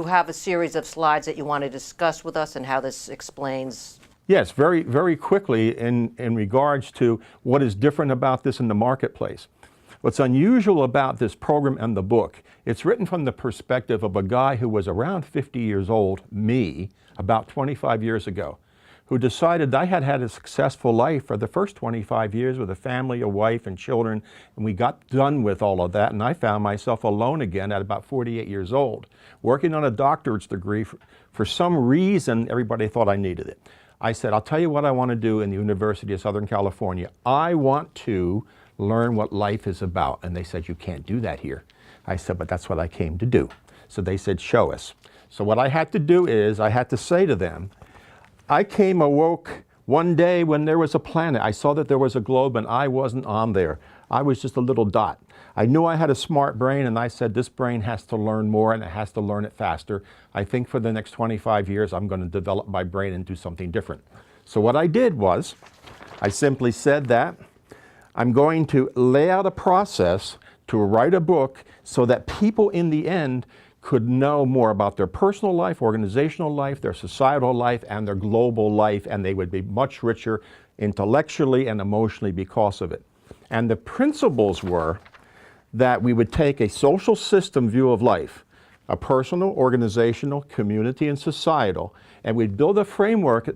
you have a series of slides that you want to discuss with us and how this explains. Yes, very, very quickly in regards to what is different about this in the marketplace. What's unusual about this program and the book, it's written from the perspective of a guy who was around 50 years old, me, about 25 years ago, who decided I had had a successful life for the first 25 years with a family, a wife, and children, and we got done with all of that, and I found myself alone again at about 48 years old, working on a doctorate degree. For some reason, everybody thought I needed it. I said, I'll tell you what I want to do in the University of Southern California. I want to learn what life is about. And they said, you can't do that here. I said, but that's what I came to do. So they said, show us. So what I had to do is, I had to say to them, I awoke one day when there was a planet. I saw that there was a globe and I wasn't on there. I was just a little dot. I knew I had a smart brain, and I said, this brain has to learn more and it has to learn it faster. I think for the next 25 years, I'm going to develop my brain and do something different. So what I did was, I simply said that I'm going to lay out a process to write a book so that people in the end could know more about their personal life, organizational life, their societal life, and their global life, and they would be much richer intellectually and emotionally because of it. And the principles were that we would take a social system view of life, a personal, organizational, community, and societal, and we'd build a framework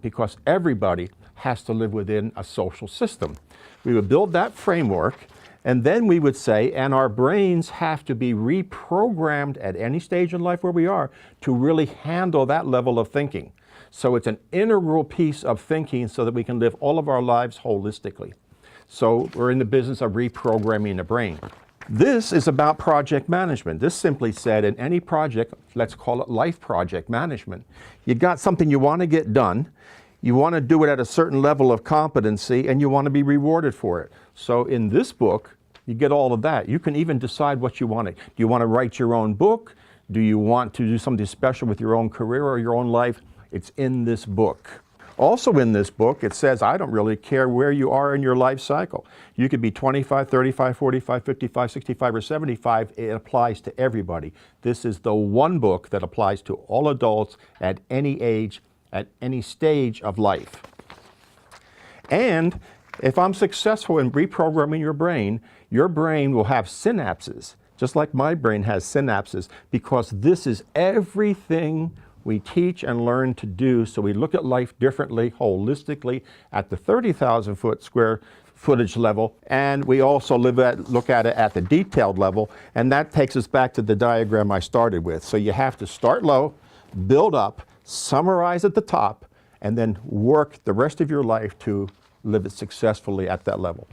because everybody has to live within a social system. We would build that framework, and then we would say, and our brains have to be reprogrammed at any stage in life where we are to really handle that level of thinking. So it's an integral piece of thinking so that we can live all of our lives holistically. So we're in the business of reprogramming the brain. This is about project management. This simply said, in any project, let's call it life project management, you got something you want to get done, you want to do it at a certain level of competency, and you want to be rewarded for it. So in this book, you get all of that. You can even decide what you want. Do you want to write your own book? Do you want to do something special with your own career or your own life? It's in this book. Also in this book, it says, I don't really care where you are in your life cycle. You could be 25, 35, 45, 55, 65, or 75. It applies to everybody. This is the one book that applies to all adults at any age, at any stage of life. And if I'm successful in reprogramming your brain will have synapses, just like my brain has synapses, because this is everything we teach and learn to do. So we look at life differently, holistically, at the 30,000 square footage level, and we also look at it at the detailed level, and that takes us back to the diagram I started with. So you have to start low, build up, summarize at the top, and then work the rest of your life to live it successfully at that level.